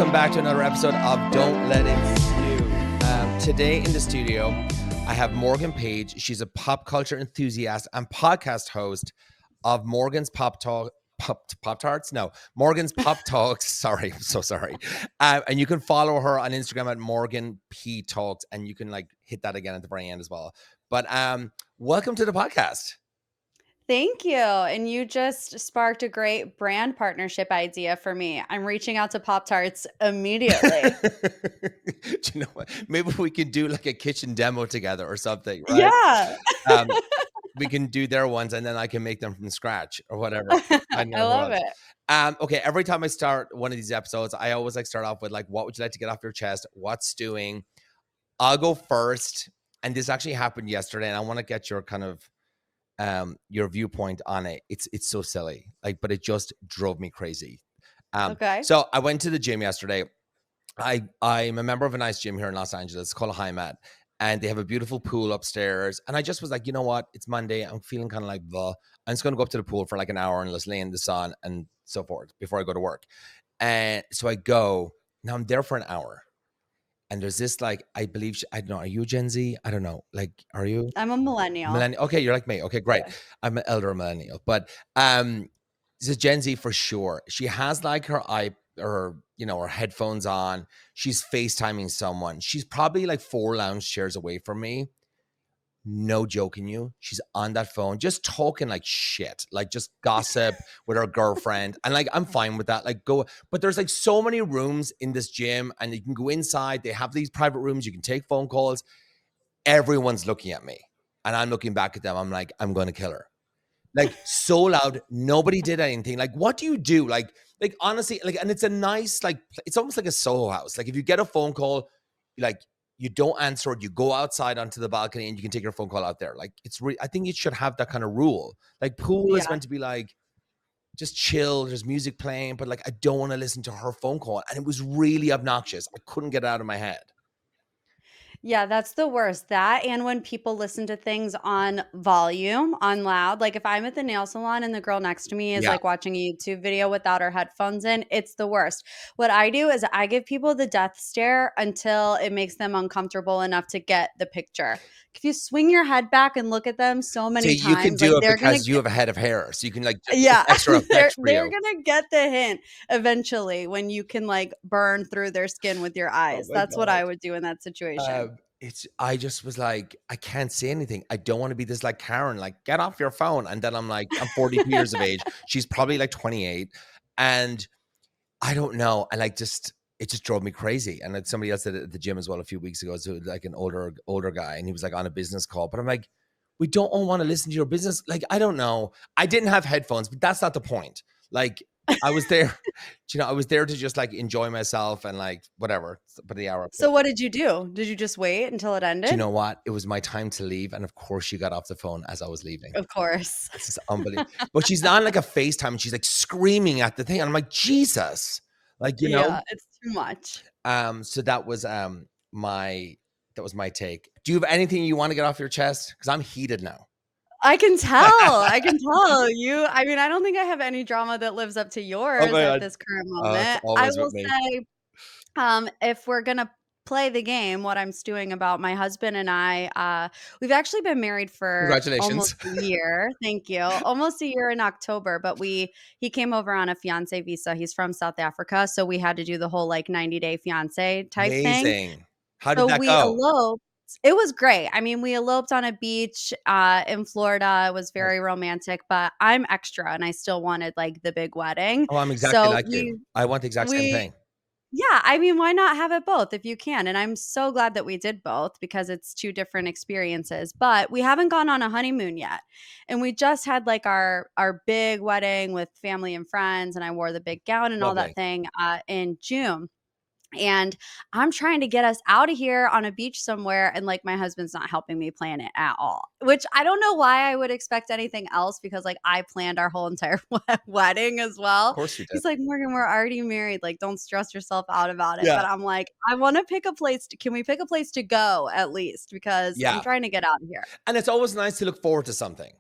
welcome back to another episode of Don't Let It Stew. Today in the studio, I have Morgan Paige. She's a pop culture enthusiast and podcast host of Morgan's Morgan's Pop Talks. Sorry, I'm so sorry. And you can follow her on Instagram at Morgan P Talks, and you can hit that again at the very end as well. But welcome to the podcast. Thank you. And you just sparked a great brand partnership idea for me. I'm reaching out to Pop-Tarts immediately. Do you know what? Maybe we can do a kitchen demo together or something, right? Yeah. We can do their ones and then I can make them from scratch or whatever. I love it. Okay, every time I start one of these episodes, I always start off with what would you like to get off your chest? What's stewing? I'll go first. And this actually happened yesterday, and I want to get your kind of your viewpoint on it. It's so silly, but it just drove me crazy. Okay. So I went to the gym yesterday. I'm a member of a nice gym here in Los Angeles. It's called Hurrdat, and they have a beautiful pool upstairs. And I just was like, you know what? It's Monday. I'm feeling kind of I'm just going to go up to the pool for an hour and let's lay in the sun and so forth before I go to work. And so I go. Now I'm there for an hour. And there's this I believe, I don't know, are you Gen Z? I don't know. Are you? I'm a millennial. Okay, you're like me. Okay, great. Yeah. I'm an elder millennial. But this is Gen Z for sure. She has her headphones on. She's FaceTiming someone. She's probably 4 lounge chairs away from me. No joking you. She's on that phone, just talking shit, just gossip with her girlfriend. And I'm fine with that. But there's so many rooms in this gym and you can go inside. They have these private rooms. You can take phone calls. Everyone's looking at me and I'm looking back at them. I'm I'm going to kill her. So loud. Nobody did anything. What do you do? Honestly, and it's a nice, it's almost like a Soho house. If you get a phone call, you don't answer it, you go outside onto the balcony and you can take your phone call out there. I think it should have that kind of rule. Pool is meant to be just chill, there's music playing, but I don't want to listen to her phone call. And it was really obnoxious. I couldn't get it out of my head. Yeah, that's the worst. That and when people listen to things on volume, on loud. If I'm at the nail salon and the girl next to me is watching a YouTube video without her headphones in, it's the worst. What I do is I give people the death stare until it makes them uncomfortable enough to get the picture. If you swing your head back and look at them so many times, you can do it because you have a head of hair, so you can extra effects for they're gonna get the hint eventually when you can burn through their skin with your eyes. That's what I would do in that situation. I just was I can't say anything. I don't want to be this Karen, get off your phone. And then I'm I'm 42 years of age. She's probably 28, and I don't know. And it just drove me crazy. And somebody else did it at the gym as well a few weeks ago. So an older guy, and he was on a business call. But I'm we don't all want to listen to your business. I don't know. I didn't have headphones, but that's not the point. I was there, I was there to just enjoy myself and whatever. But the hour. So what did you do? Did you just wait until it ended? Do you know what? It was my time to leave. And of course she got off the phone as I was leaving. Of course. This is unbelievable. But she's on a FaceTime and she's screaming at the thing. And I'm Jesus. Yeah, it's too much. So that was my take. Do you have anything you want to get off your chest? Because I'm heated now. I can tell. I can tell you. I mean, I don't think I have any drama that lives up to yours at this current moment. I will say, if we're gonna play the game, what I'm stewing about, my husband and I, we've actually been married for almost a year. Thank you. Almost a year in October, but he came over on a fiance visa. He's from South Africa, so we had to do the whole 90-day fiance type thing. How did that go? Eloped. It was great. I mean, we eloped on a beach in Florida. It was very romantic, but I'm extra and I still wanted the big wedding. Oh, I'm exactly you. I want the exact same thing. Yeah. I mean, why not have it both if you can? And I'm so glad that we did both because it's 2 different experiences, but we haven't gone on a honeymoon yet. And we just had our big wedding with family and friends. And I wore the big gown and all that thing in June. And I'm trying to get us out of here on a beach somewhere. And my husband's not helping me plan it at all, which I don't know why I would expect anything else because I planned our whole entire wedding as well. Of course you did. He's Morgan, we're already married. Don't stress yourself out about it. Yeah. But I'm I want to pick a place. Can we pick a place to go at least? Because I'm trying to get out of here. And it's always nice to look forward to something.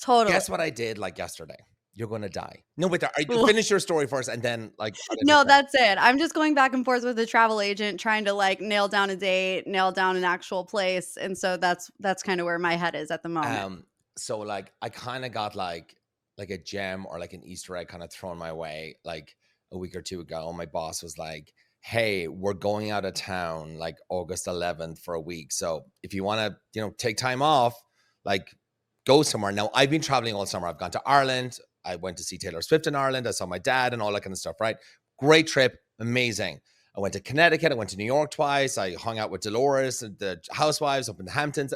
Totally. Guess what I did yesterday? You're gonna die. No, wait, finish your story first, and then like. No, that's it. I'm just going back and forth with the travel agent, trying to like nail down a date, nail down an actual place, and so that's kind of where my head is at the moment. So like I kind of got like a gem or like an Easter egg kind of thrown my way like a week or two ago. My boss was like, "Hey, we're going out of town like August 11th for a week. So if you want to, take time off, like go somewhere." Now I've been traveling all summer. I've gone to Ireland. I went to see Taylor Swift in Ireland. I saw my dad and all that kind of stuff, right? Great trip. Amazing. I went to Connecticut. I went to New York twice. I hung out with Dolores and the Housewives up in the Hamptons.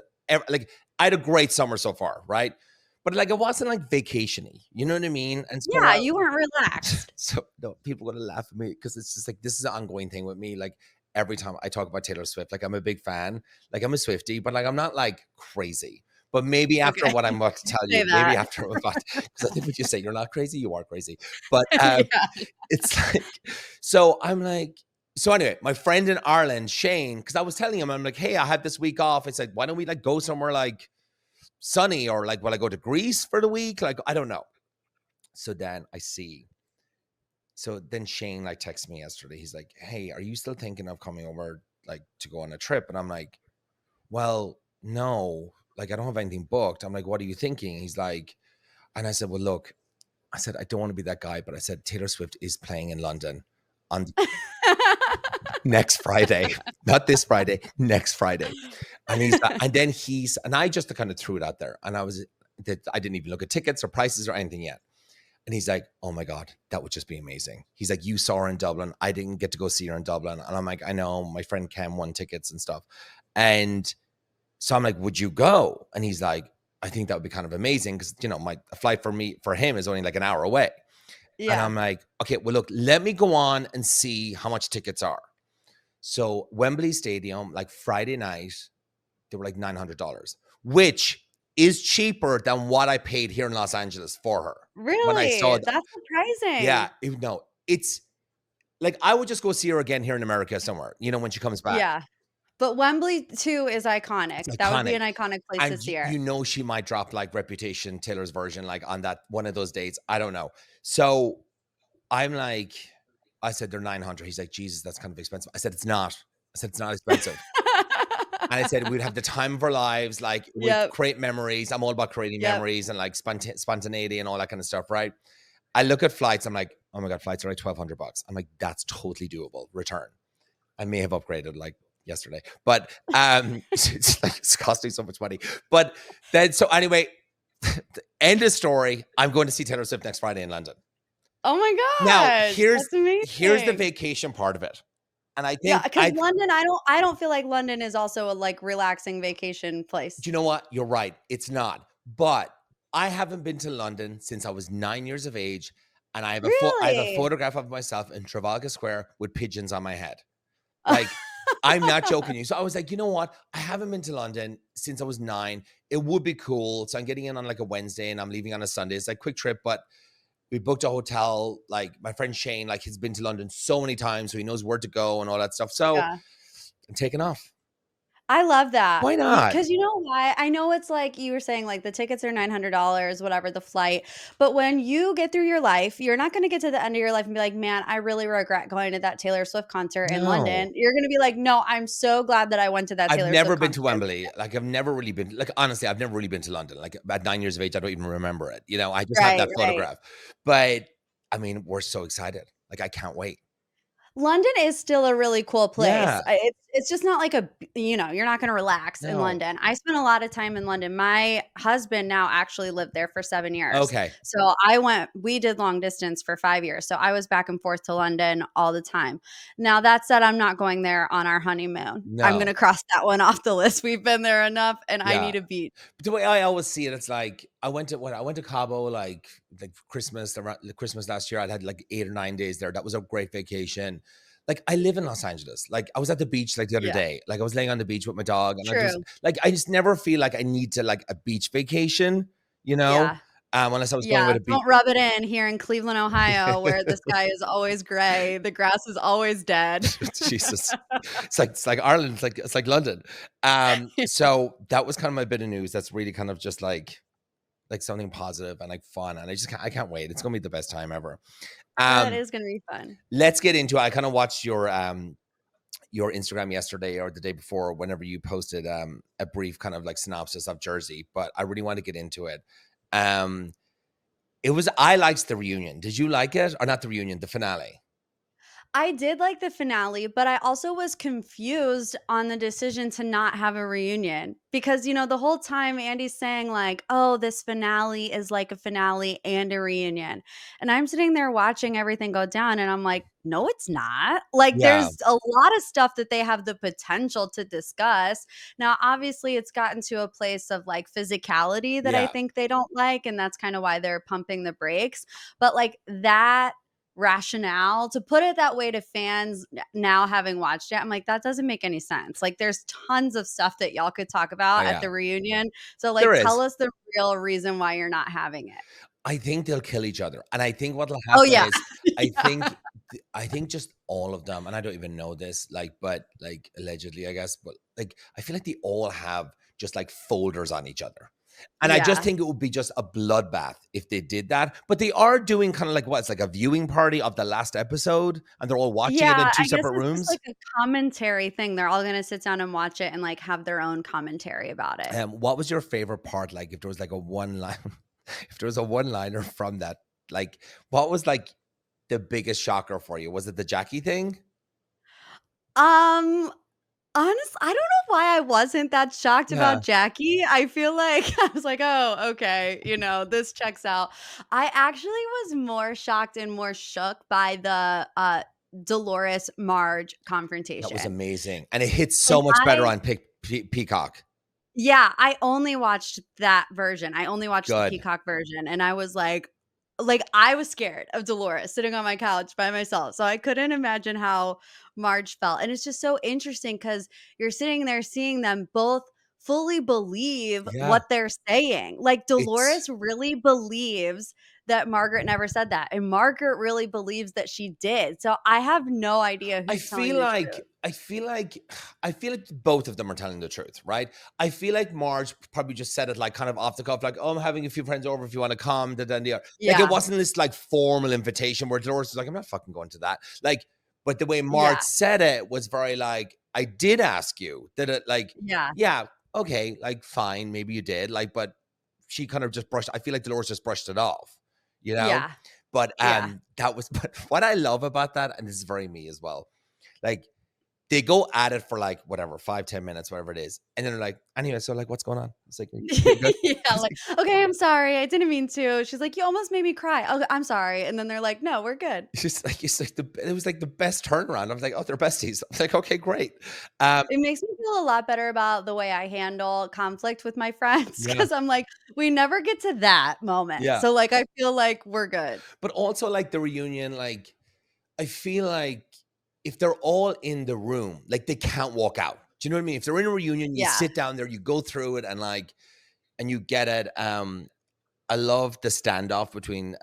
Like I had a great summer so far, right? But like it wasn't like vacation-y, you know what I mean? And so Yeah, you weren't relaxed. So no, people are gonna laugh at me because it's just like this is an ongoing thing with me. Like every time I talk about Taylor Swift, like I'm a big fan, like I'm a Swiftie, but like I'm not like crazy. But maybe after what I'm about to tell you, maybe after I'm about, because I think when you say you're not crazy, you are crazy. But it's like, so I'm like, so anyway, my friend in Ireland, Shane, because I was telling him, I'm like, hey, I had this week off. It's like, why don't we like go somewhere like sunny, or like, will I go to Greece for the week? Like, I don't know. So then then Shane like texted me yesterday. He's like, hey, are you still thinking of coming over like to go on a trip? And I'm like, well, no, like I don't have anything booked. I'm like, what are you thinking? He's like, and I said, well, look, I said, I don't want to be that guy, but I said, Taylor Swift is playing in London on next Friday, not this Friday, next Friday. And and I just kind of threw it out there. And I didn't even look at tickets or prices or anything yet. And he's like, oh my God, that would just be amazing. He's like, you saw her in Dublin. I didn't get to go see her in Dublin. And I'm like, I know, my friend Ken won tickets and stuff. And so I'm like, would you go? And he's like, I think that would be kind of amazing because, my flight for him is only like an hour away. Yeah. And I'm like, okay, well, look, let me go on and see how much tickets are. So Wembley Stadium, like Friday night, they were like $900, which is cheaper than what I paid here in Los Angeles for her. Really? When I saw that. That's surprising. Yeah. It's like, I would just go see her again here in America somewhere, when she comes back. Yeah. But Wembley too is iconic. That would be an iconic place to see her. She might drop like Reputation, Taylor's version, like on that one of those dates. I don't know. So I'm like, I said, they're $900. He's like, Jesus, that's kind of expensive. I said, it's not. I said, it's not expensive. And I said, we'd have the time of our lives. Like we'd create memories. I'm all about creating memories and like spontaneity and all that kind of stuff. Right. I look at flights. I'm like, oh my God, flights are like $1,200. I'm like, that's totally doable. Return. I may have upgraded like yesterday, but it's costing so much money. But then, so anyway, end of story. I'm going to see Taylor Swift next Friday in London. Oh my God. Now here's the vacation part of it. And I think because London, I don't feel like London is also a like relaxing vacation place. Do you know what? You're right. It's not. But I haven't been to London since I was 9 years of age. And I have a photograph of myself in Trafalgar Square with pigeons on my head. Like, I'm not joking you. So I was like, you know what? I haven't been to London since I was 9. It would be cool. So I'm getting in on like a Wednesday and I'm leaving on a Sunday. It's like a quick trip, but we booked a hotel. Like my friend Shane, like he's been to London so many times, so he knows where to go and all that stuff. So I'm taking off. I love that. Why not? Because you know why? I know it's like you were saying, like the tickets are $900, whatever the flight. But when you get through your life, you're not going to get to the end of your life and be like, man, I really regret going to that Taylor Swift concert in London. You're going to be like, no, I'm so glad that I went to that Taylor Swift concert. I've never been to Wembley. Like I've never really been, like honestly, I've never really been to London. Like at 9 years of age, I don't even remember it. I just had that photograph. But I mean, we're so excited. Like I can't wait. London is still a really cool place. Yeah. It's just not like you're not going to relax in London. I spent a lot of time in London. My husband now actually lived there for 7 years. Okay. So we did long distance for 5 years. So I was back and forth to London all the time. Now that said, I'm not going there on our honeymoon. No. I'm going to cross that one off the list. We've been there enough and I need a beach. But the way I always see it, it's like I went to Cabo like Christmas last year. I had like 8 or 9 days there. That was a great vacation. Like I live in Los Angeles. Like I was at the beach like the other day. Like I was laying on the beach with my dog. And I just never feel like I need to like a beach vacation, unless I was going with a beach. Don't rub it in here in Cleveland, Ohio, where the sky is always gray. The grass is always dead. Jesus. It's like Ireland. It's like London. So that was kind of my bit of news. That's really kind of just like like something positive and like fun. And I can't wait. It's gonna be the best time ever. That is gonna be fun. Let's get into it. I kind of watched your Instagram yesterday or the day before, whenever you posted a brief kind of like synopsis of Jersey, but I really want to get into it. I liked the reunion. Did you like it? Or not the reunion, the finale? I did like the finale, but I also was confused on the decision to not have a reunion because, the whole time Andy's saying, like, oh, this finale is like a finale and a reunion. And I'm sitting there watching everything go down, and I'm like, no, it's not. Like, Yeah. there's a lot of stuff that they have the potential to discuss. Now, obviously, it's gotten to a place of like physicality that I Yeah. think they don't like. And that's kind of why they're pumping the brakes. But like that rationale to put it that way to fans now having watched it, I'm like, that doesn't make any sense. Like, there's tons of stuff that y'all could talk about at the reunion. So like, There tell is. us the real reason why you're not having it. I think they'll kill each other. And I think what'll Oh happen yeah. is I think Yeah. I think just all of them, and I don't even know this, like, but like allegedly, I guess, but like I feel like they all have just like folders on each other. And I just Yeah. think it would be just a bloodbath if they did that. But they are doing kind of like what? It's like a viewing party of the last episode, and they're all watching it in Yeah, two I guess separate it's just rooms. like a commentary thing. They're all gonna sit down and watch it and like have their own commentary about it. What was your favorite part? Like, if there was like a one line, if there was a one liner from that, like, what was like the biggest shocker for you? Was it the Jackie thing? Um I don't know why I wasn't that shocked Yeah. about Jackie. I feel like I was like, "Oh, okay, this checks out." I actually was more shocked and more shook by the, Dolores Marge That was confrontation. amazing. And it hits And so much better I on Peacock. Yeah, I only watched that version. I only watched the Good. Peacock version, and I was like, I was scared of Dolores sitting on my couch by myself, so I couldn't imagine how Marge felt, and it's just so interesting because 'cause you're sitting there seeing them both fully believe Yeah. what they're saying. Like, It's Dolores really believes that Margaret never said that, and Margaret really believes that she did, so I have no idea I who's telling feel the like truth. I feel like I feel like both of them are telling the truth, right? I feel like Marge probably just said it like kind of off the cuff, like, "Oh, I'm having a few friends over if you want to come." Like, it Yeah, wasn't this like formal invitation where Dolores was like, "I'm not fucking going to that." Like, but the way yeah, Marge said it was very like, "I did ask you." That it like, yeah, yeah, okay, like fine, maybe you did, like, but she kind of just brushed. I feel like Dolores just brushed it off, you know. yeah, But yeah. that was but what I love about that, and this is very me as well, like they go at it for like whatever, 5-10 minutes, whatever it is. And then they're like, anyway, so like what's going on? It's like, "You good?" Yeah, It's like, like, "Okay, I'm sorry, I didn't mean to." She's like, "You almost made me cry." "Oh, I'm sorry." And then they're like, "No, we're good." it's like it was like the best turnaround. I was like, oh, they're besties. I was like, okay, great. Um, It makes me feel a lot better about the way I handle conflict with my friends yeah, because 'cause I'm like, we never get to that moment. yeah. So, like, I feel like we're good. But also like the reunion, like I feel like if they're all in the room, like they can't walk out. Do you know what I mean? If they're in a reunion, you Yeah. sit down there, you go through it, and you get it. I love the standoff between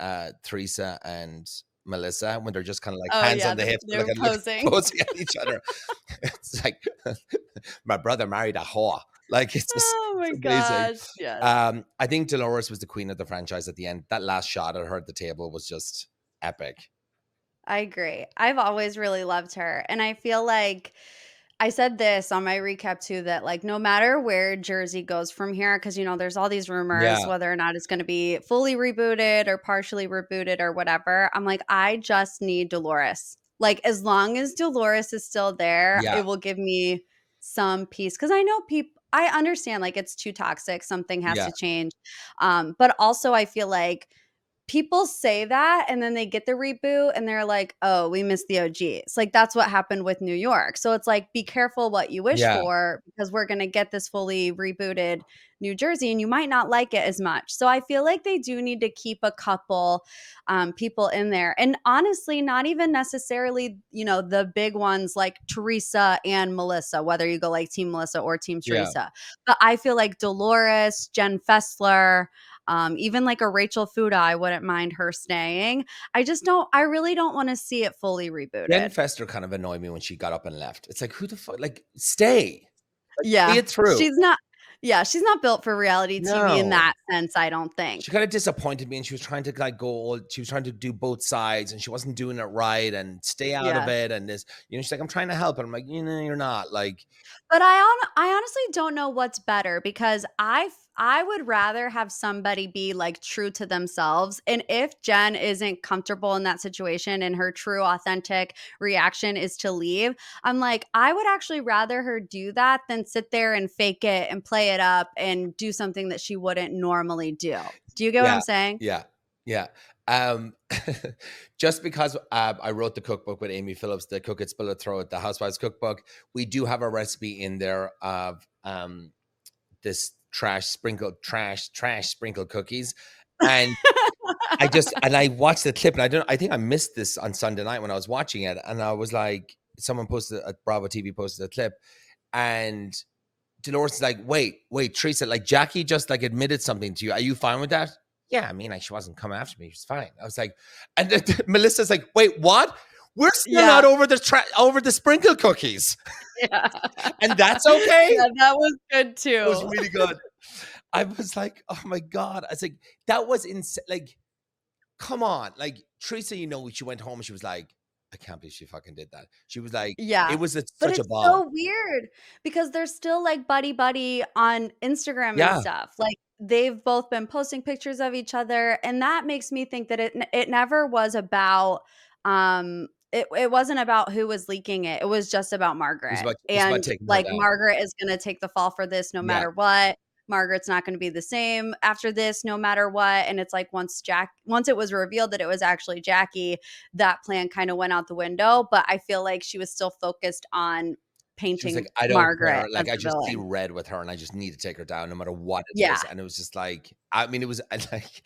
Teresa and Melissa when they're just kind of like Oh, hands yeah, on the hips, they like were and look posing. posing at each other. It's like my brother married a whore. Like Oh my it's amazing. gosh, yes. I think Dolores was the queen of the franchise at the end. That last shot at her at the table was just epic. I agree. I've always really loved her, and I feel like I said this on my recap too that like no matter where Jersey goes from here, because there's all these rumors Yeah, whether or not it's going to be fully rebooted or partially rebooted or whatever. I'm like, I just need Dolores. Like, as long as Dolores is still there, yeah, it will give me some peace because I know people. I understand like it's too toxic. Something has yeah, to change. But also I feel like people say that and then they get the reboot and they're like, "Oh, we missed the OGs." Like that's what happened with New York. So it's like be careful what you wish yeah. for because we're going to get this fully rebooted New Jersey and you might not like it as much. So I feel like they do need to keep a couple people in there. And honestly, not even necessarily, the big ones like Teresa and Melissa, whether you go like Team Melissa or Team Yeah. Teresa. But I feel like Dolores, Jen Fessler, even like a Rachel Fuda, I wouldn't mind her staying. I really don't want to see it fully Jen rebooted. Fester kind of annoyed me when she got up and left. It's like, who the fuck? Like, stay. Like, see Yeah. it through. She's not, yeah, she's not built for reality TV in No. that sense, I don't think. She kind of disappointed me, and she was trying to like she was trying to do both sides, and she wasn't doing it right and stay out of Yeah. it. And this, she's like, I'm trying to help. And I'm like, you're not. Like, But I honestly don't know what's better because I would rather have somebody be like true to themselves. And if Jen isn't comfortable in that situation and her true authentic reaction is to leave, I'm like, I would actually rather her do that than sit there and fake it and play it up and do something that she wouldn't normally do. Do you get what yeah, I'm saying? yeah, yeah. Um, just because I wrote the cookbook with Amy Phillips, the Cook It, Spill It, Throw It, the Housewives cookbook, we do have a recipe in there of this trash sprinkled cookies. And I watched the clip, and I think I missed this on Sunday night when I was watching it, and I was like, someone posted Bravo TV posted a clip, and Dolores is like, wait, Teresa, like Jackie just like admitted something to you. Are you fine with that? Yeah, I mean, like she wasn't coming after me. She's fine. I was like, and then Melissa's like, wait, what? We're still not over the sprinkle cookies. Yeah. And that's okay. Yeah, that was good too. It was really good. I was like, oh my God. I was like, that was insane. Like, come on. Like, Teresa, she went home and she was like, I can't believe she fucking did that. She was like, Yeah. it was But such a it's bomb. so weird because they're still like buddy on Instagram and stuff. Like they've both been posting pictures of each other, and that makes me think that it never was about it wasn't about who was leaking it. It was just about Margaret. It's about And taking her like down. Margaret is going to take the fall for this no matter what. Margaret's not going to be the same after this, no matter what. And it's like once it was revealed that it was actually Jackie, that plan kind of went out the window. But I feel like she was still focused on painting like, I don't Margaret care. Like, as I the just see villain. red with her, and I just need to take her down no matter what it Yeah. is. And it was just like, I mean, it was like,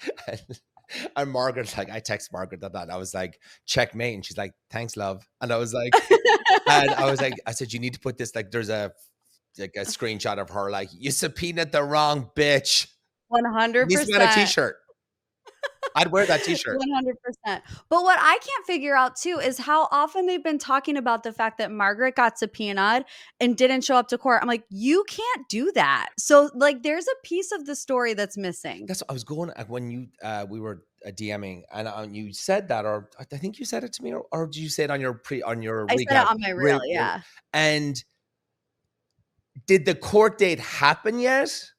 and Margaret, like, I text Margaret that. I was like, checkmate. And she's like, thanks, love. And I was like, I said, you need to put this, like, there's a screenshot of her, like, you subpoenaed the wrong bitch. 100%. Needs to be on a t-shirt. I'd wear that t-shirt. 100%. But what I can't figure out too is how often they've been talking about the fact that Margaret got subpoenaed and didn't show up to court. I'm like, you can't do that. So like, there's a piece of the story that's missing. That's what I was going when you we were DMing, and you said that, or I think you said it to me, or did you say it on your recap? I said it on my reel, yeah. And did the court date happen yet?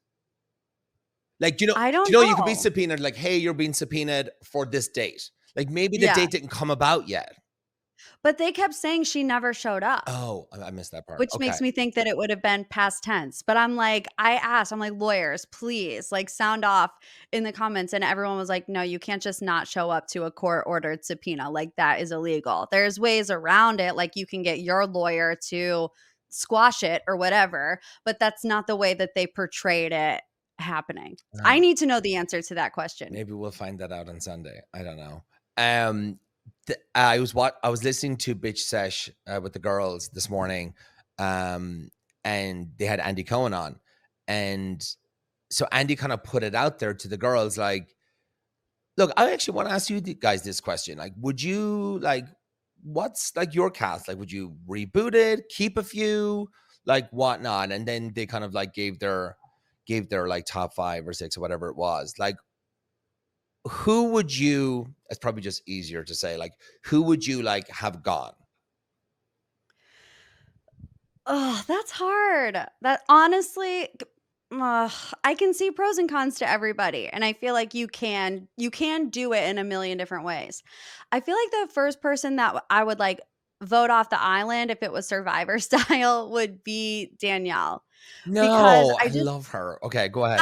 Like, I don't know. You could be subpoenaed, like, hey, you're being subpoenaed for this date. Like, maybe the date didn't come about yet. But they kept saying she never showed up. Oh, I missed that part. Which makes me think that it would have been past tense. But I'm like, I'm like, lawyers, please, like, sound off in the comments. And everyone was like, no, you can't just not show up to a court-ordered subpoena. Like, that is illegal. There's ways around it. Like, you can get your lawyer to squash it or whatever. But that's not the way that they portrayed it happening. I need to know the answer to that question. Maybe we'll find that out on Sunday. I don't know. I was listening to Bitch Sesh with the girls this morning, and they had Andy Cohen on, and so Andy kind of put it out there to the girls, like, look, I actually want to ask you guys this question. Like, would you, like, what's like your cast? Like, would you reboot it, keep a few, like, whatnot? And then they kind of like gave their like top 5 or 6 or whatever it was. Like, who would you, it's probably just easier to say, like, who would you like have gone? Oh, that's hard. That honestly, I can see pros and cons to everybody. And I feel like you can do it in a million different ways. I feel like the first person that I would like vote off the island if it was Survivor style would be Danielle. No, I love her. Okay, go ahead.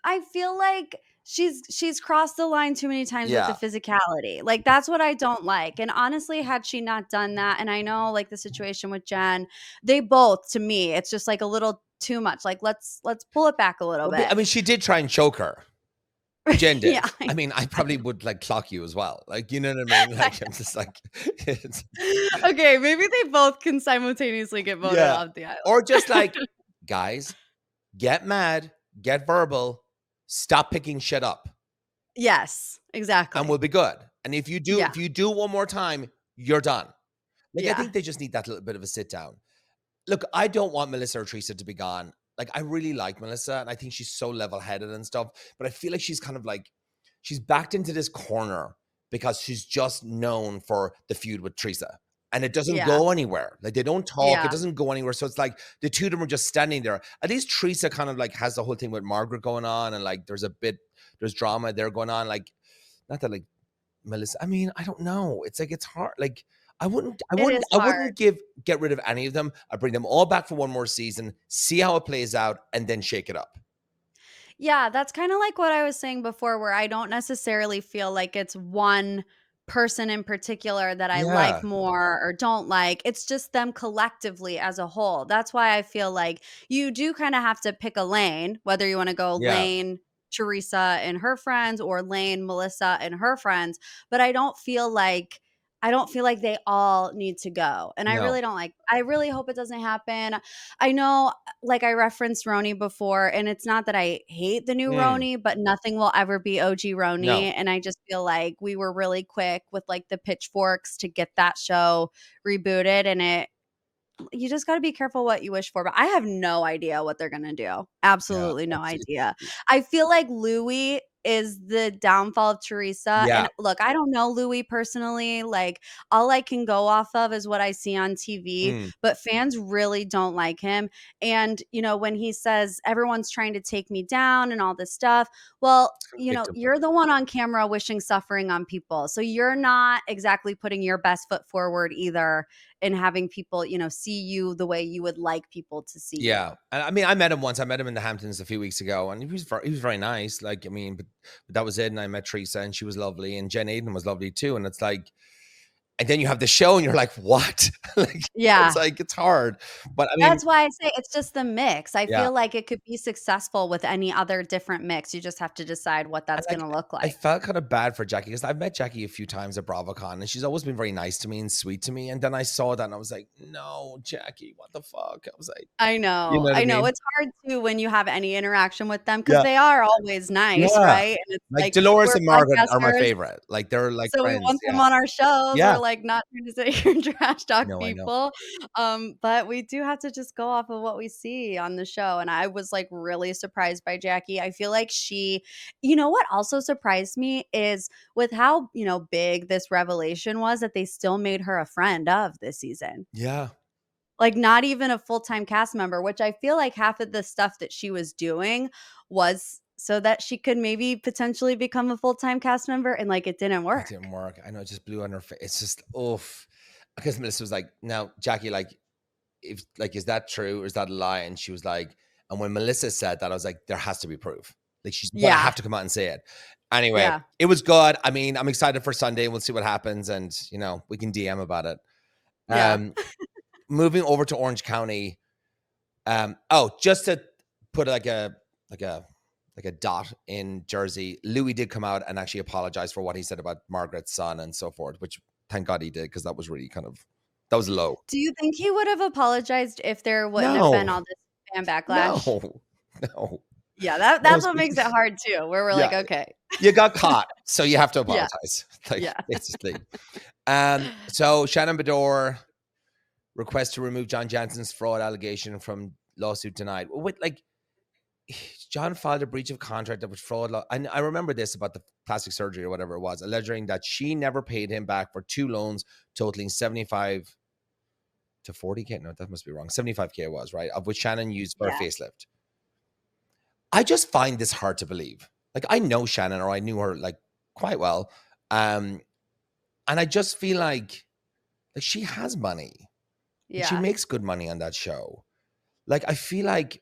I feel like she's crossed the line too many times with the physicality. Like, that's what I don't like. And honestly, had she not done that, and I know like the situation with Jen, they both, to me, it's just like a little too much. Like, let's pull it back a little bit. I mean, she did try and choke her. Jen did. Yeah, I mean, I probably would like clock you as well. Like, you know what I mean? Like, I'm just like, okay, maybe they both can simultaneously get voted off the island. Or just like, guys, get mad, get verbal, stop picking shit up. Yes, exactly. And we'll be good. And if you do one more time, you're done. Like, I think they just need that little bit of a sit down. Look, I don't want Melissa or Teresa to be gone. like I really like Melissa, and I think she's so level-headed and stuff, but I feel like she's kind of like she's backed into this corner because she's just known for the feud with Teresa. And it doesn't Yeah. go anywhere. Like they don't talk, Yeah. it doesn't go anywhere. So it's like the two of them are just standing there. At least Teresa kind of like has the whole thing with Margaret going on, and like there's drama there going on. Like, not that like Melissa, I mean, I don't know. It's like it's hard. Like I wouldn't It is I hard. wouldn't get rid of any of them. I'd bring them all back for one more season, see how it plays out, and then shake it up. Yeah, that's kinda like what I was saying before, where I don't necessarily feel like it's one person in particular that I like Yeah. more or don't like. It's just them collectively as a whole. That's why I feel like you do kinda have to pick a lane, whether you wanna go Yeah. lane Teresa and her friends or lane Melissa and her friends, but I don't feel like they all need to go, and No. I really hope it doesn't happen. I know, like I referenced Roni before, and it's not that I hate the new Mm, Roni, but nothing will ever be OG no. Roni. And I just feel like we were really quick with like the pitchforks to get that show rebooted. And you just got to be careful what you wish for. But I have no idea what they're going to do. Yeah. Absolutely no idea. I feel like Louie is the downfall of Teresa. Yeah. And look, I don't know Louie personally. Like, all I can go off of is what I see on TV, Mm, but fans really don't like him. And, when he says everyone's trying to take me down and all this stuff, well, victim. you're the one on camera wishing suffering on people. So you're not exactly putting your best foot forward either and having people, see you the way you would like people to see you. Yeah. And I mean, I met him once. I met him in the Hamptons a few weeks ago, and he was very nice. Like, I mean, but that was it. And I met Teresa, and she was lovely, and Jen Aiden was lovely too. And it's like, and then you have the show, and you're like, what? Like, Yeah. it's like it's hard. But I mean, That's why I say it's just the mix. I yeah. feel like it could be successful with any other different mix. You just have to decide what And that's like gonna look I like. felt kind of bad for Jackie because I've met Jackie a few times at BravoCon, and she's always been very nice to me and sweet to me. And then I saw that, and I was like, no, Jackie, what the fuck? I was like, I you know. know what I I know. mean? It's hard too when you have any interaction with them because Yeah. they are always nice, Yeah. right? And it's Like like, Dolores we're and Margaret are my podcasters, favorite. Like they're like so we friends. want them Yeah. on our shows. Yeah. We're, like, not trying to sit here and trash talk No, I know. people, but we do have to just go off of what we see on the show, and I was, like, really surprised by Jackie. I feel like what also surprised me is with how, big this revelation was that they still made her a friend of this season. Yeah. Like, not even a full-time cast member, which I feel like half of the stuff that she was doing was so that she could maybe potentially become a full-time cast member, and, like, it didn't It work. didn't work. I know it just blew on her face. It's just oof. Because Melissa was like, now, Jackie, like, if like, is that true or is that a lie? And she was like, and when Melissa said that, I was like, there has to be proof. Like she's gonna Yeah. have to come out and say it. Anyway, Yeah. it was good. I mean, I'm excited for Sunday. We'll see what happens, and we can DM about it. Yeah. Moving over to Orange County. Just to put like a dot in Jersey, Louie did come out and actually apologize for what he said about Margaret's son and so forth, which thank God he did, because that was really that was low. Do you think he would have apologized if there wouldn't have been No, all this fan backlash? no, no. Yeah, No, that's what makes it hard too, where we're yeah, like, "Okay." you got caught, so you have to Yeah. apologize, like Yeah. basically. So Shannon Beador requests to remove John Janssen's fraud allegation from lawsuit denied. Wait, like John filed a breach of contract that was fraud law. And I remember this about the plastic surgery or whatever it was, alleging that she never paid him back for two loans totaling 75 to 40K. No, that must be wrong. 75K it was, right? Of which Shannon used for a Yeah. facelift. I just find this hard to believe. Like I know Shannon, or I knew her like quite well. And I just feel like she has money. And she Yeah. makes good money on that show. Like I feel like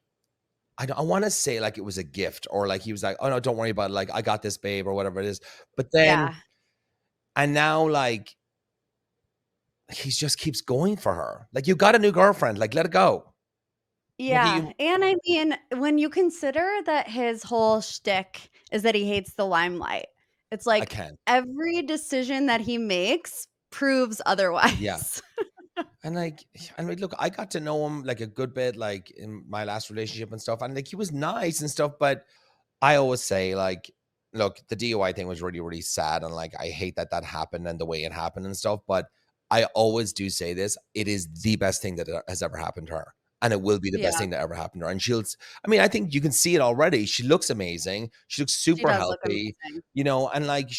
I want to say like it was a gift, or like he was like, oh no, don't worry about it. Like I got this, babe, or whatever it is. But then, Yeah. and now like he just keeps going for her. Like you got a new girlfriend, like let it go. Like Yeah, and I mean, when you consider that his whole shtick is that he hates the limelight, it's I like can't. every decision that he makes proves Yeah. otherwise. And like, look, I got to know him like a good bit, like in my last relationship and stuff. And like, he was nice and stuff. But I always say, like, look, the DUI thing was really, really sad. And like, I hate that that happened and the way it happened and stuff. But I always do say this: it is the best thing that has ever happened to her. and it will be the best thing that ever happened to her. And I mean, I think you can see it already. She looks amazing. She looks She super does look healthy, amazing. you know, and like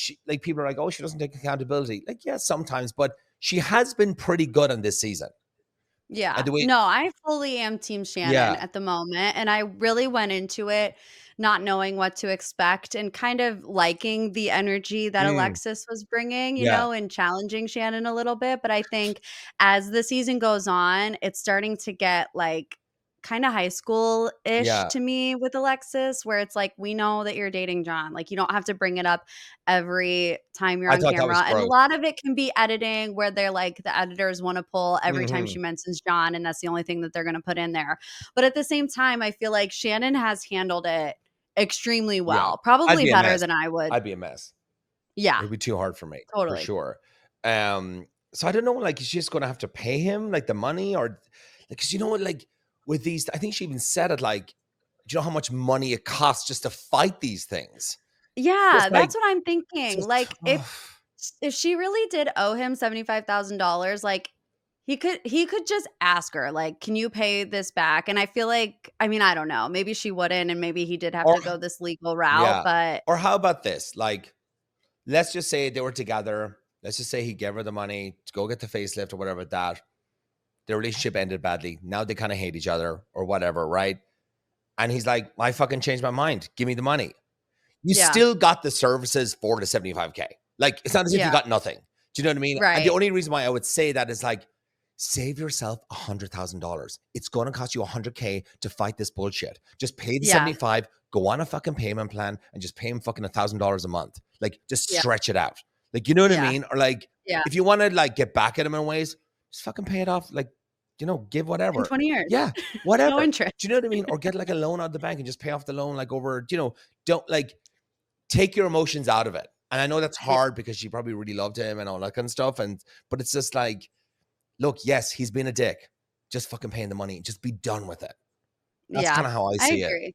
people are like, oh, she doesn't take accountability. Like, yeah, sometimes, but she has been pretty good on this season. Yeah. And the way, No, I fully am team Shannon yeah, at the moment, and I really went into it not knowing what to expect and kind of liking the energy that mm, Alexis was bringing, yeah, and challenging Shannon a little bit, but I think as the season goes on, it's starting to get, like, kinda high school-ish yeah. to me with Alexis, where it's like, "We know that you're dating John." Like, you don't have to bring it up every time you're I on thought that was camera, and a gross. lot of it can be editing where they're like the editors wanna pull every time Hmm. she mentions John, and that's the only thing that they're gonna put in there. But at the same time, I feel like Shannon has handled it extremely Yeah, well, I'd probably be a better mess. than I would. I'd be a mess. Yeah, It'd be too hard for me, for totally. sure. So I don't know, like, is she just gonna have to pay him like the money, or like, cause you know what, like with these, I think she even said it, like, do you know how much money it costs just to fight these things? Yeah, Just like, that's what I'm it's thinking. just, Like, if she really did owe him $75,000, like, he could just ask her, like, "Can you pay this back?" And I feel like I mean, I don't know, maybe she wouldn't, and maybe he did have or to go this legal route, yeah, but or how about this? Like, let's just say they were together. Let's just say he gave her the money to go get the facelift or whatever. That their relationship ended badly. Now they kind of hate each other or whatever, right? And he's like, I fucking changed my mind. Give me the money. You yeah, still got the services for the 75K. Like, it's not as if you yeah, got nothing. Do you know what I mean? And the right. only reason why I would say that is like, save yourself $100,000. It's going to cost you 100K to fight this bullshit. Just pay the Yeah, 75, go on a fucking payment plan, and just pay him fucking $1,000 a month. Like, just yeah, stretch it out. Like, you know what I yeah, mean? Or like, yeah, if you want to like get back at him in ways, just fucking pay it off. Like, give in whatever. 20 years. Yeah, No whatever. interest. Do you know what I mean? Or get like a loan out of the bank and just pay off the loan like over, don't like take your emotions out of it. And I know that's Yeah, hard because she probably really loved him and all that kind of stuff. But it's just like, look, yes, he's been a dick. Just fucking pay him the money. Just be done with it. That's yeah, kind of how I I see it. agree,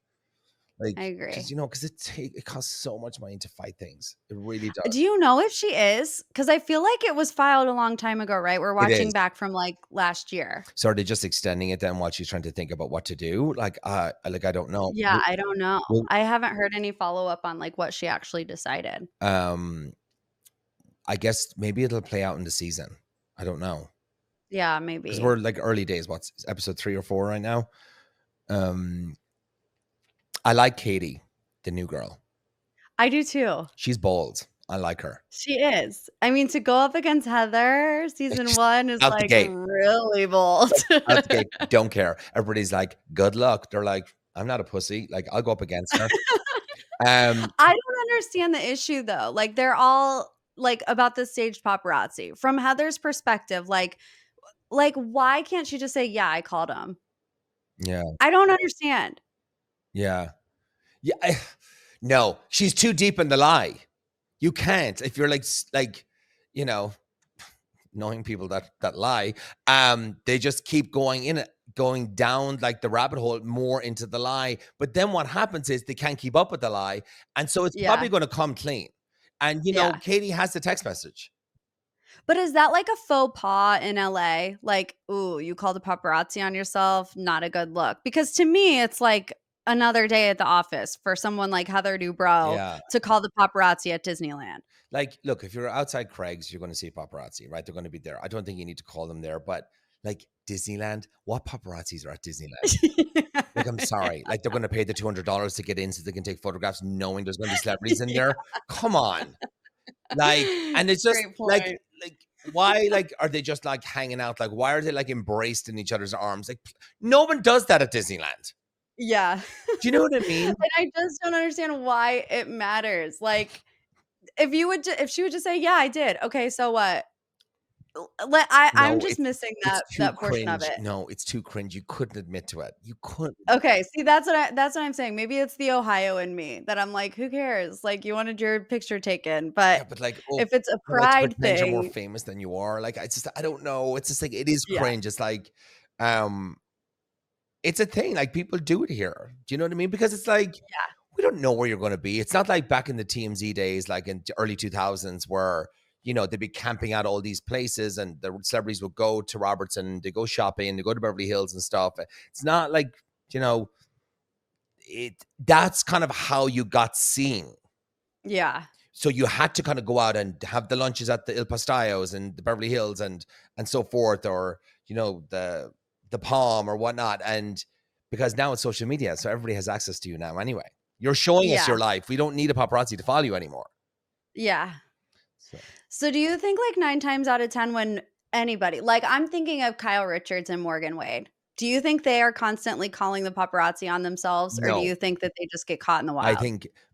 Like, I agree. because it costs so much money to fight things. It really does. Do you know if she is? Because I feel like it was filed a long time ago, right? We're It watching is. back from, like, last year. So are they just extending it then while she's trying to think about what to do? Like, I don't know. Yeah, I don't know. Well, I haven't heard any follow-up on, like, what she actually decided. um, I guess maybe it'll play out in the season. I don't know. Yeah, Because maybe. we're like early days. What's episode 3 or 4 right now? Um, I like Katie, the new girl. I do too. She's bold. I like her. She is. I mean, to go up against Heather season She's 1 is, out the like, gate. really bold. Like, out the gate, don't care. Everybody's like, good luck. They're like, I'm not a pussy. Like, I'll go up against her. Um, I don't understand the issue, though. Like, they're all, like, about the staged paparazzi. From Heather's perspective, why can't she just say, "Yeah, I called him"? yeah, I don't understand. yeah, yeah. No, she's too deep in the lie. You can't if you're like you know knowing people that lie. They just keep going down like the rabbit hole more into the lie. But then what happens is they can't keep up with the lie, and so it's Yeah, probably going to come clean. And yeah. Katie has the text message. But is that like a faux pas in LA? Like, "Ooh, you called a paparazzi on yourself, not a good look." Because to me, it's like another day at the office for someone like Heather Dubrow Yeah. to call the paparazzi at Disneyland. Like, look, if you're outside Craig's, you're going to see paparazzi, right? They're going to be there. I don't think you need to call them there, but like Disneyland, what paparazzis are at Disneyland? Like, I'm sorry. Like, they're going to pay the $200 to get in so they can take photographs knowing there's going to be celebrities in there. Come on. Like, and it's just Great like, point. why, like, are they just like hanging out? Like, why are they like embraced in each other's arms? Like, no one does that at Disneyland. Yeah. Do you know what I mean? And I just don't understand why it matters. Like, if she would just say, "Yeah, I did." Okay, so what? I'm No, just missing it's too that portion of cringe. it. No, it's too cringe. You couldn't admit to it. You couldn't. Okay, see, that's what I'm saying. Maybe it's the Ohio in me that I'm like, "Who cares? Like, you wanted your picture taken." But Yeah, but like, oh, if it's a you like to pride pretend you're more thing, famous than you are. Like, I don't know. It's just like it is yeah, cringe. It's like, um, it's a thing. Like people do it here. Do you know what I mean? Because it's like yeah, we don't know where you're going to be. It's not like back in the TMZ days, like in early 2000s, where you know, they'd be camping out all these places, and the celebrities would go to Robertson, they go shopping, they go to Beverly Hills and stuff. It's not like, you know, that's kind of how you got seen. Yeah. So you had to kind of go out and have the lunches at the Il Pastillos and the Beverly Hills and so forth, or, you know, the Palm or whatnot. And because now it's social media, so everybody has access to you now anyway. You're showing us your life. We don't need a paparazzi to follow you anymore. Yeah. So do you think like 9 times out of 10 when anybody, like I'm thinking of Kyle Richards and Morgan Wade, do you think they are constantly calling the paparazzi on themselves, or do you think that they just get caught in the wild?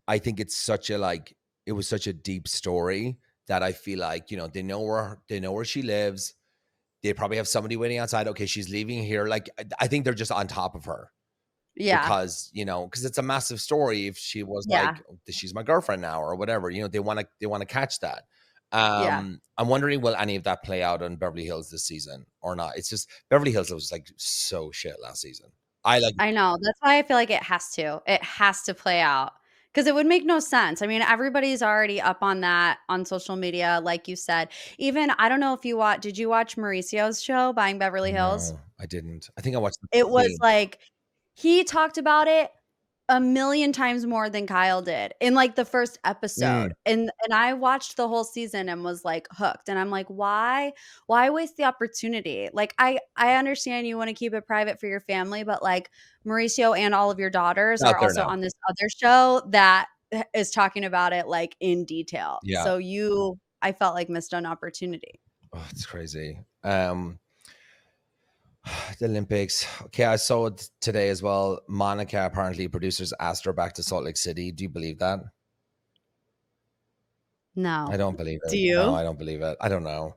I think it's such a, like, it was such a deep story that I feel like, you know, they know where she lives. They probably have somebody waiting outside. Okay, she's leaving here. Like, I think they're just on top of her. Yeah. Because, you know, because it's a massive story. If she was like, she's my girlfriend now or whatever, you know, they want to catch that. I'm wondering, will any of that play out on Beverly Hills this season or not? It's just Beverly Hills was like so shit last season. I know. That's why I feel like it has to play out, because it would make no sense. I mean, everybody's already up on that on social media, like you said. Even, I don't know if did you watch Mauricio's show, Buying Beverly Hills? No, I didn't. I think I watched It was like, he talked about it a million times more than Kyle did in like the first episode. And I watched the whole season and was like hooked. And I'm like, why waste the opportunity? Like, I understand you want to keep it private for your family, but like Mauricio and all of your daughters are also on this other show that is talking about it like in detail. Yeah. So I felt like missed an opportunity. Oh, it's crazy. The Olympics. Okay, I saw it today as well. Monica, apparently producers asked her back to Salt Lake City. Do you believe that? No. I don't believe it. Do you? No, I don't believe it. I don't know.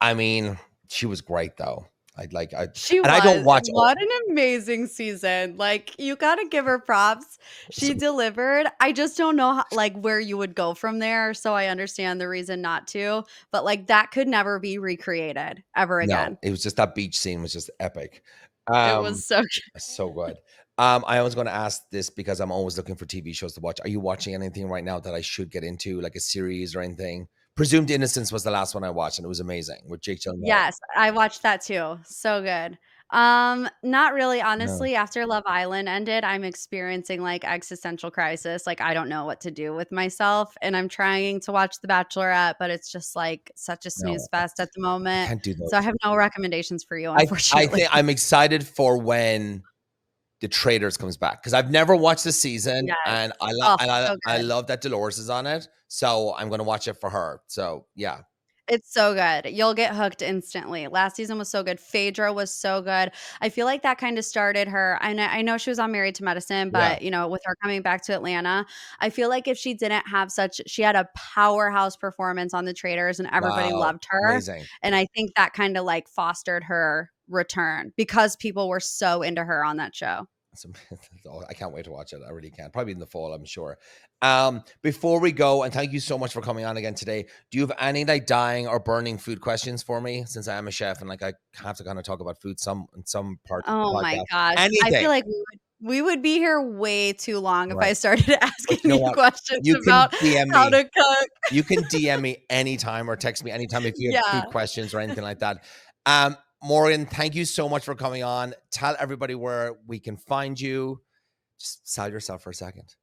I mean, she was great though. I don't watch. What an amazing season. Like, you got to give her props. She delivered. I just don't know like where you would go from there. So I understand the reason not to, but like that could never be recreated ever again. No, it was just, that beach scene was just epic. It was so good. So good. I was going to ask this because I'm always looking for TV shows to watch. Are you watching anything right now that I should get into, like a series or anything? Presumed Innocence was the last one I watched, and it was amazing with Jake Gyllenhaal. Yes, I watched that too. So good. Not really, honestly. No. After Love Island ended, I'm experiencing like existential crisis. Like, I don't know what to do with myself, and I'm trying to watch The Bachelorette, but it's just like such a snooze fest at the moment. I can't do those. So I have no recommendations for you, unfortunately. I think I'm excited for when The Traitors comes back, because I've never watched the season, and I love that Dolores is on it, so I'm going to watch it for her. So yeah. It's so good. You'll get hooked instantly. Last season was so good. Phaedra was so good. I feel like that kind of started her. I know she was on Married to Medicine, but you know, with her coming back to Atlanta, I feel like if she didn't have she had a powerhouse performance on The Traitors and everybody loved her. Amazing. And I think that kind of like fostered her return because people were so into her on that show. I can't wait to watch it. I really can. Probably in the fall, I'm sure. Before we go, and thank you so much for coming on again today, do you have any like dying or burning food questions for me? Since I am a chef and like I have to kind of talk about food in some part. Oh my gosh. Anything. I feel like we would be here way too long if I started asking you questions about how to cook. You can DM me anytime or text me anytime if you have food questions or anything like that. Morgan, thank you so much for coming on. Tell everybody where we can find you. Just sell yourself for a second.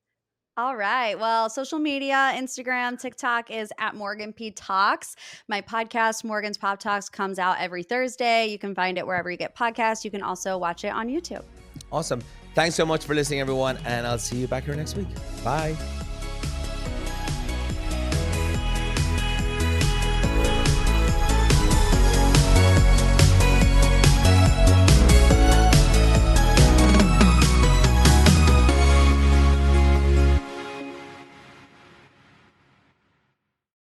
All right. Well, social media, Instagram, TikTok is at Morgan P Talks. My podcast, Morgan's Pop Talks, comes out every Thursday. You can find it wherever you get podcasts. You can also watch it on YouTube. Awesome. Thanks so much for listening, everyone. And I'll see you back here next week. Bye.